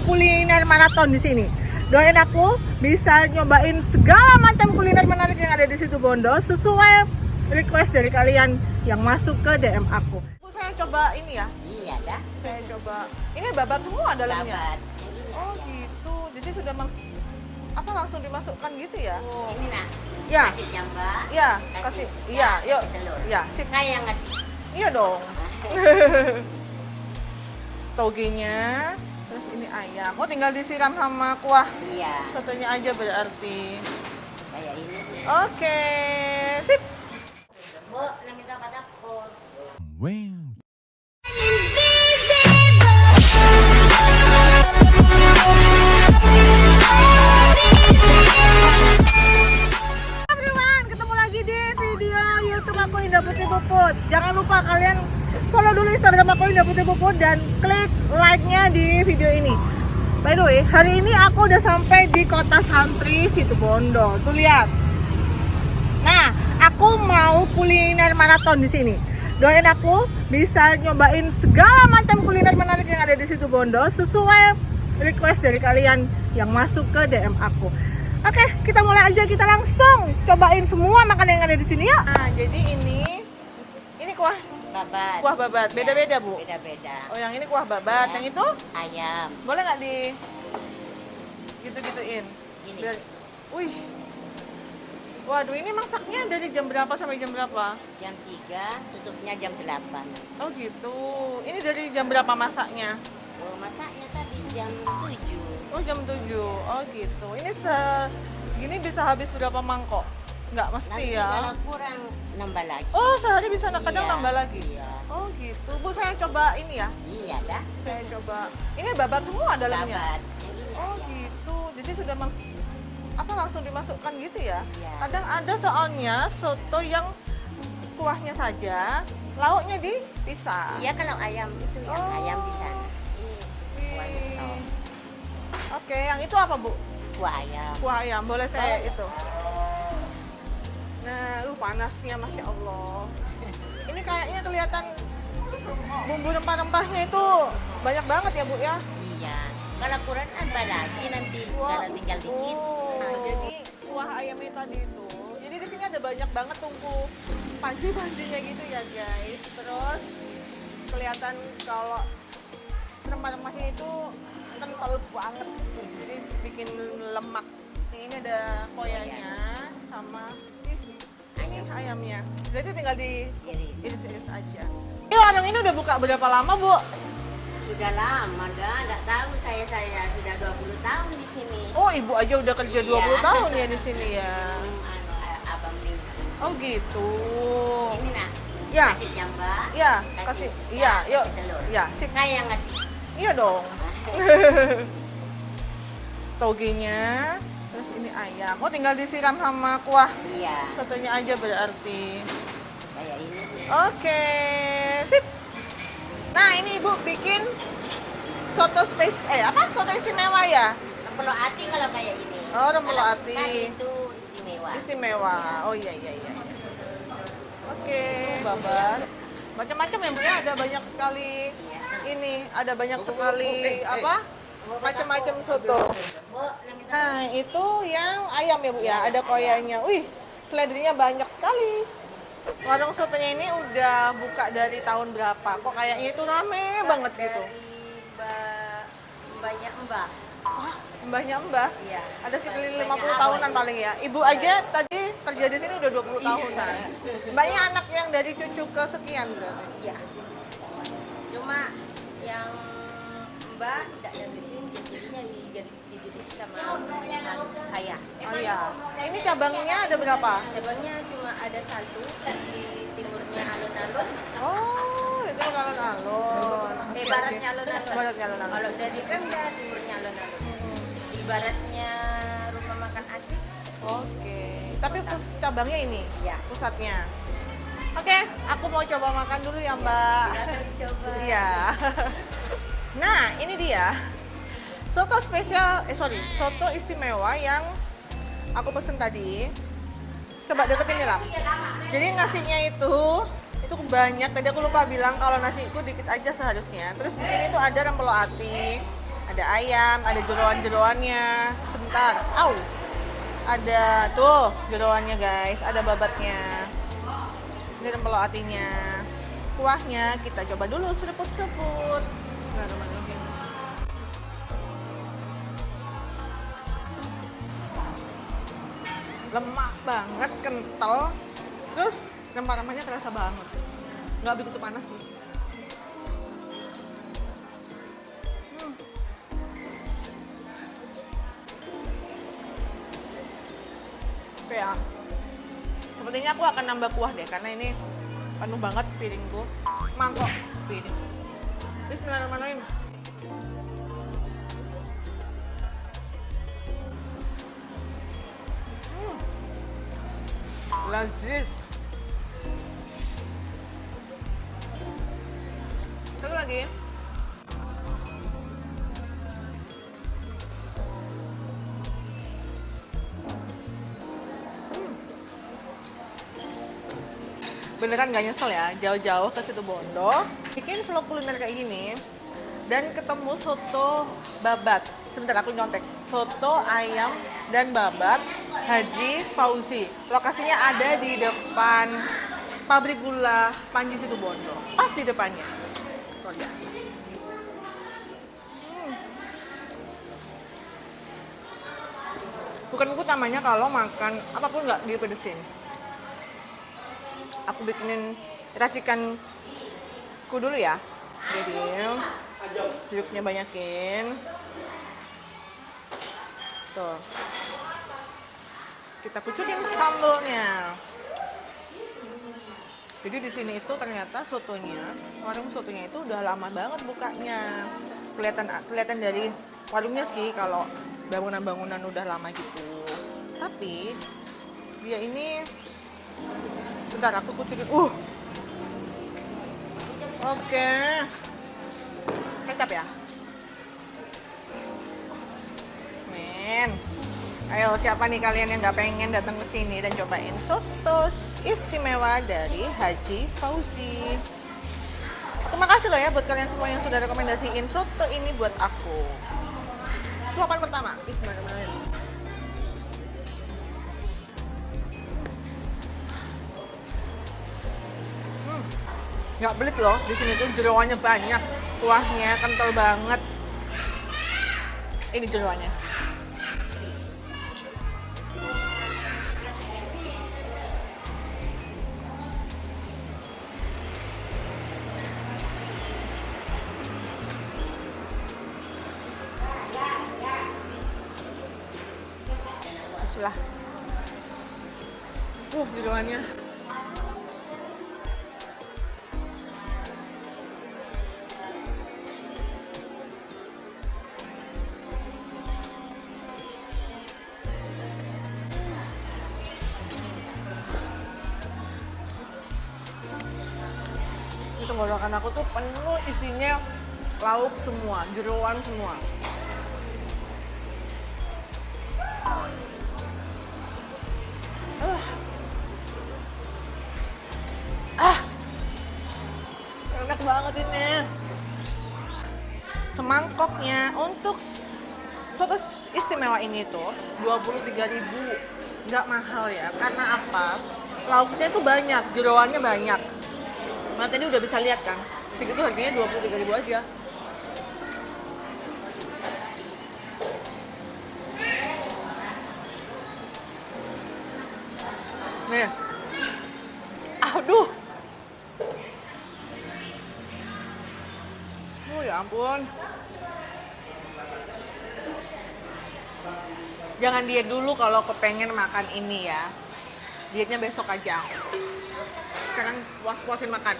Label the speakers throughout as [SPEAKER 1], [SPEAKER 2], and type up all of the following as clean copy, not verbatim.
[SPEAKER 1] kuliner maraton di sini. Doain aku bisa nyobain segala macam kuliner menarik yang ada di situ Bondo sesuai request dari kalian yang masuk ke DM aku. Saya coba ini ya.
[SPEAKER 2] Iya dah.
[SPEAKER 1] Saya coba. Ini babat semua dalamnya.
[SPEAKER 2] Babat.
[SPEAKER 1] Oh gitu. Jadi sudah langsung dimasukkan gitu ya?
[SPEAKER 2] Oh. Ini nak.
[SPEAKER 1] Ya.
[SPEAKER 2] Kasih jambak.
[SPEAKER 1] Ya, kasih. Iya, yuk.
[SPEAKER 2] Kasih telur.
[SPEAKER 1] Ya, sip.
[SPEAKER 2] Saya yang ngasih.
[SPEAKER 1] Iya dong. Togenya, terus ini ayam. Oh, tinggal disiram sama kuah
[SPEAKER 2] Iya.
[SPEAKER 1] sotonya aja berarti.
[SPEAKER 2] Kayak ini.
[SPEAKER 1] Oke, sip.
[SPEAKER 2] Bu, nak minta pada dapur.
[SPEAKER 3] Wow.
[SPEAKER 1] Everyone, ketemu lagi di video YouTube aku Indah Putri Puput. Jangan lupa kalian follow dulu Instagram aku Indah Putri Puput dan klik like-nya di video ini. By the way, hari ini aku udah sampai di Kota Santri Situ Bondo. Tuh lihat. Nah, aku mau kuliner maraton di sini. Doain aku bisa nyobain segala macam kuliner menarik yang ada di Situ Bondo sesuai request dari kalian yang masuk ke DM aku. Oke, kita mulai aja, kita langsung cobain semua makanan yang ada di sini ya. Nah, jadi ini kuah
[SPEAKER 2] Babat.
[SPEAKER 1] Beda-beda, Bu.
[SPEAKER 2] Beda-beda.
[SPEAKER 1] Oh, yang ini kuah babat,
[SPEAKER 2] Ya.
[SPEAKER 1] yang itu
[SPEAKER 2] Ayam.
[SPEAKER 1] boleh nggak di gitu-gituin?
[SPEAKER 2] Gini.
[SPEAKER 1] Wih. Waduh, ini masaknya dari jam berapa sampai jam berapa?
[SPEAKER 2] Jam 3, tutupnya jam 8.
[SPEAKER 1] Oh gitu. Ini dari jam berapa masaknya?
[SPEAKER 2] Oh, masaknya tadi jam 7.
[SPEAKER 1] Oh jam 7. Oh gitu. Ini gini bisa habis berapa mangkok? Nggak mesti
[SPEAKER 2] Nanti
[SPEAKER 1] ya.
[SPEAKER 2] kalau kurang nambah lagi.
[SPEAKER 1] Oh sehari bisa kadang
[SPEAKER 2] Iya,
[SPEAKER 1] nambah lagi.
[SPEAKER 2] Iya.
[SPEAKER 1] Oh gitu. Bu saya coba ini ya.
[SPEAKER 2] Iya dah.
[SPEAKER 1] Saya coba. Ini babat semua dalamnya.
[SPEAKER 2] Babat.
[SPEAKER 1] Oh gitu. Jadi sudah langsung dimasukkan gitu ya.
[SPEAKER 2] Iya.
[SPEAKER 1] Kadang ada soalnya soto yang kuahnya saja, lauknya dipisah.
[SPEAKER 2] Iya kalau ayam itu yang
[SPEAKER 1] Oh.
[SPEAKER 2] ayam di sana. Kuahnya
[SPEAKER 1] Wih.
[SPEAKER 2] tol.
[SPEAKER 1] Oke, yang itu apa Bu?
[SPEAKER 2] Kuah ayam.
[SPEAKER 1] Kuah ayam, boleh saya itu. Nah, panasnya Masya Allah. Ini kayaknya kelihatan bumbu rempah-rempahnya itu banyak banget ya Bu ya?
[SPEAKER 2] Iya. Kalau kurang nambah lagi nanti kalau tinggal dikit.
[SPEAKER 1] Nah, jadi kuah ayamnya tadi itu. Jadi di sini ada banyak banget tungku panci-pancinya gitu ya guys. Terus kelihatan kalau rempah-rempahnya itu kental banget. Jadi bikin lemak. Ini ada koyanya sama ini ayamnya. Jadi tinggal diiris-iris aja. Ini warung ini udah buka berapa lama, Bu?
[SPEAKER 2] Sudah lama dah, nggak tahu saya sudah 20 tahun di sini.
[SPEAKER 1] Oh, Ibu aja udah kerja 20
[SPEAKER 2] Iya.
[SPEAKER 1] tahun ya di sini ya.
[SPEAKER 2] Abang Ming.
[SPEAKER 1] Oh, gitu.
[SPEAKER 2] Ini nak.
[SPEAKER 1] Ya.
[SPEAKER 2] Kasih jambak.
[SPEAKER 1] Ya, kasih. Iya, yuk.
[SPEAKER 2] Kasih telur.
[SPEAKER 1] Ya, sip.
[SPEAKER 2] Saya yang ngasih.
[SPEAKER 1] Iya dong. Togenya, terus ini ayam. Oh, tinggal disiram sama kuah
[SPEAKER 2] Iya.
[SPEAKER 1] sotonya aja berarti.
[SPEAKER 2] Kayak ini.
[SPEAKER 1] Oke, sip. Nah, ini Ibu bikin soto soto istimewa ya?
[SPEAKER 2] Rempelo ati kalau kayak ini.
[SPEAKER 1] Oh, rempelo
[SPEAKER 2] Kalau
[SPEAKER 1] ati.
[SPEAKER 2] tadi itu istimewa.
[SPEAKER 1] Istimewa. Oh iya. Oke, babat. Macam-macam ya Bu ya, ada banyak sekali.
[SPEAKER 2] Iya.
[SPEAKER 1] Ini ada banyak sekali apa? Macam-macam soto.
[SPEAKER 2] Bu, nak minta
[SPEAKER 1] Nah, itu yang ayam ya Bu ya, ada koyanya. Wih, seledrinya banyak sekali. Warung sotonya ini udah buka dari tahun berapa? Kok kayaknya itu rame banget gitu.
[SPEAKER 2] banyak mbak.
[SPEAKER 1] Wah, mbahnya mbah.
[SPEAKER 2] Iya.
[SPEAKER 1] Ada sekitar 50 tahunan paling ya. Ibu aja tadi kerja di sini udah 20 tahunan. Mbaknya anak yang dari cucu ke sekian berarti.
[SPEAKER 2] Iya. Cuma yang mbak tidak ada di sini, jadinya jadi sama ayah.
[SPEAKER 1] Oh iya. Ini cabangnya ada berapa?
[SPEAKER 2] Cabangnya cuma ada satu di timurnya alun-alun.
[SPEAKER 1] Oh, itu alun-alun.
[SPEAKER 2] Baratnya alun-alun.
[SPEAKER 1] Baratnya alun-alun.
[SPEAKER 2] Kalau dari Pemda timurnya alun-alun. Di baratnya rumah makan asik.
[SPEAKER 1] Oke. Tapi cabangnya ini?
[SPEAKER 2] Iya.
[SPEAKER 1] Pusatnya. Oke, aku mau coba makan dulu ya Mbak.
[SPEAKER 2] Silakan dicoba.
[SPEAKER 1] Iya. Nah, ini dia. Soto spesial, soto istimewa yang aku pesen tadi. Coba deketin nih lah. Jadi nasinya itu banyak. Tadi aku lupa bilang kalau nasiku dikit aja seharusnya. Terus di sini tuh ada rempelo ati, Ada ayam, ada jeroan-jeroannya. Sebentar, au. Ada tuh jeroannya guys, ada babatnya. Ini rempelo atinya. Kuahnya kita coba dulu seruput-seruput. Bismillahirrahmanirrahim. Lemak banget, kental. Terus rempah-rempahnya terasa banget. Nggak begitu panas sih. Oke ya. Sepertinya aku akan nambah kuah deh karena ini penuh banget piringku. Mangkok piring. Bismillahirrahmanirrahim. Lazis. Satu lagi. Beneran gak nyesel ya, jauh-jauh ke situ Bondo bikin vlog kuliner kayak gini dan ketemu soto babat. Sebentar aku nyontek. Soto ayam dan babat Haji Fauzi. Lokasinya ada di depan pabrik gula Panji Situbondo. Pas di depannya. Luar biasa. Bukan utamanya kalau makan apapun nggak dipedesin. Aku bikinin racikanku dulu ya. Jadi jeruknya banyakin. Tuh. Kita kucurin sambalnya. Jadi di sini itu ternyata sotonya, warung sotonya itu udah lama banget bukanya. Kelihatan dari warungnya sih kalau bangunan-bangunan udah lama gitu. Tapi dia ini bentar aku kucurin. Oke. Kecap ya. Men. Ayo, siapa nih kalian yang nggak pengen datang ke sini dan cobain soto istimewa dari Haji Fauzi? Terima kasih loh ya buat kalian semua yang sudah rekomendasiin soto ini buat aku. Suapan pertama, bismillahirrahmanirrahim. Nggak belit loh, di sini tuh jeroannya banyak, kuahnya kental banget. Ini jeroannya. Bismillah. Jeroannya. Tenggorokan aku tuh penuh isinya lauk semua, jeroan semua. Enak banget ini. Semangkoknya untuk soto istimewa ini tuh 23.000. Nggak mahal ya, karena apa? Lauknya tuh banyak, jeroannya banyak. Nah tadi udah bisa lihat kan, segitu harganya 23.000 aja. Nih, aduh, ya ampun. Jangan diet dulu kalau kepengen makan ini ya. Dietnya besok aja. Sekarang puas-puasin makan.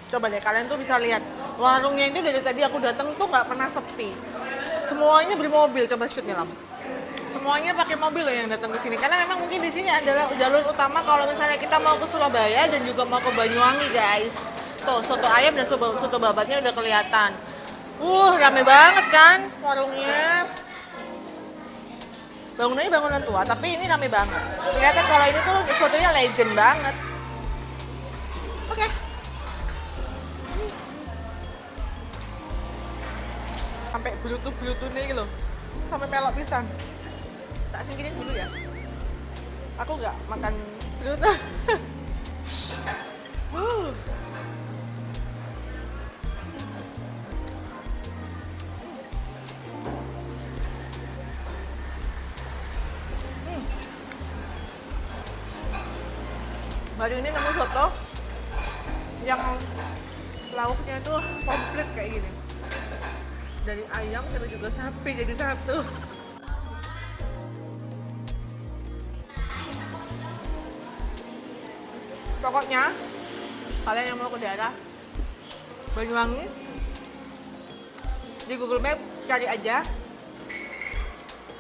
[SPEAKER 1] Coba deh kalian tuh bisa lihat warungnya itu dari tadi aku datang tuh nggak pernah sepi. Semuanya bermobil, coba shoot nih Lam. Semuanya pakai mobil loh yang datang ke sini karena memang mungkin di sini adalah jalur utama kalau misalnya kita mau ke Surabaya dan juga mau ke Banyuwangi guys. Tuh soto ayam dan soto babatnya udah kelihatan. Rame banget kan warungnya. Bangunannya bangunan tua, tapi ini rame banget. Kelihatan kalau ini tuh fotonya legend banget. Oke. Sampai bluetooth nih gitu. Sampai melok pisan. Tak singkirin dulu ya. Aku nggak makan bluetooth. Baru ini nemu soto yang lauknya itu komplit kayak gini. Dari ayam sampai juga sapi jadi satu. Pokoknya kalian yang mau ke daerah Banyuwangi di Google Map cari aja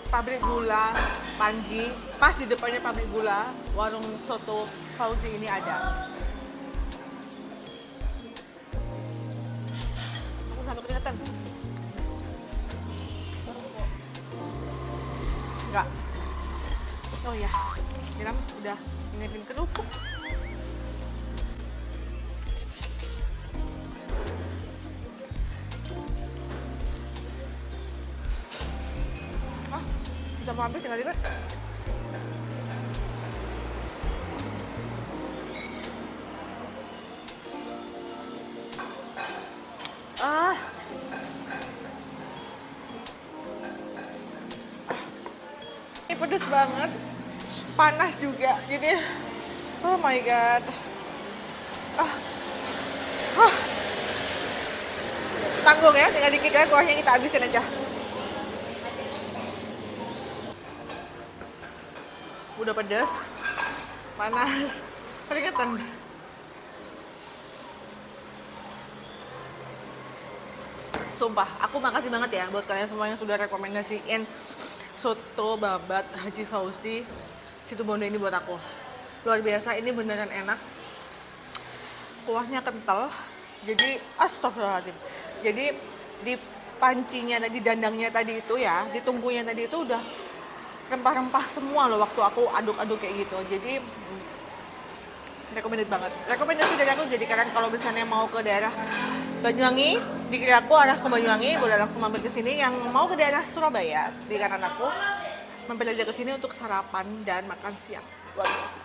[SPEAKER 1] pabrik gula Panji, pas di depannya pabrik gula warung soto Fauzi ini ada. Aku sampai kelihatan enggak? Oh ya, Kiram udah nginepin kerupuk. Bisa mau habis tinggal dikit. Ini pedes banget, panas juga, jadi oh my god. Tanggung ya, tinggal dikit ya, kuahnya kita habisin aja. Udah pedas, panas, keringetan. Sumpah, aku makasih banget ya buat kalian semua yang sudah rekomendasiin soto babat Haji Fauzi Situbondo ini buat aku. Luar biasa, ini beneran enak. Kuahnya kental, jadi astagfirullahaladzim. Jadi di pancinya, di dandangnya tadi itu ya, di tungkunya tadi itu udah rempah-rempah semua loh waktu aku aduk-aduk kayak gitu. Jadi recommended banget. Rekomendasi dari aku, jadi kalian kalau misalnya mau ke daerah Banyuwangi, di kiri aku arah ke Banyuwangi, boleh langsung mampir ke sini. Yang mau ke daerah Surabaya, di kanan aku, mampir aja ke sini untuk sarapan dan makan siang. Luar biasa.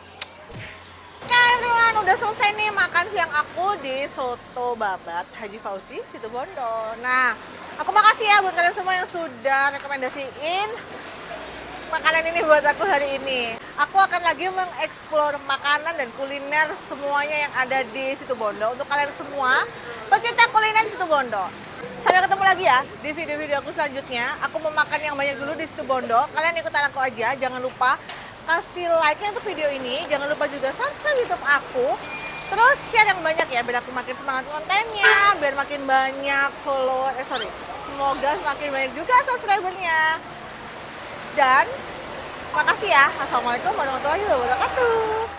[SPEAKER 1] Nah everyone, udah selesai nih makan siang aku di soto babat Haji Fauzi Situbondo. Nah, aku makasih ya buat kalian semua yang sudah rekomendasiin makanan ini buat aku hari ini. Aku akan lagi mengeksplor makanan dan kuliner semuanya yang ada di Situbondo untuk kalian semua pecinta kuliner Situbondo. Sampai ketemu lagi ya di video-video aku selanjutnya. Aku mau makan yang banyak dulu di Situbondo. Kalian ikutan aku aja, jangan lupa kasih like-nya untuk video ini. Jangan lupa juga subscribe YouTube aku. Terus share yang banyak ya, biar aku makin semangat kontennya, biar makin banyak follower. Semoga semakin banyak juga subscribernya. Dan makasih ya. Assalamualaikum warahmatullahi wabarakatuh.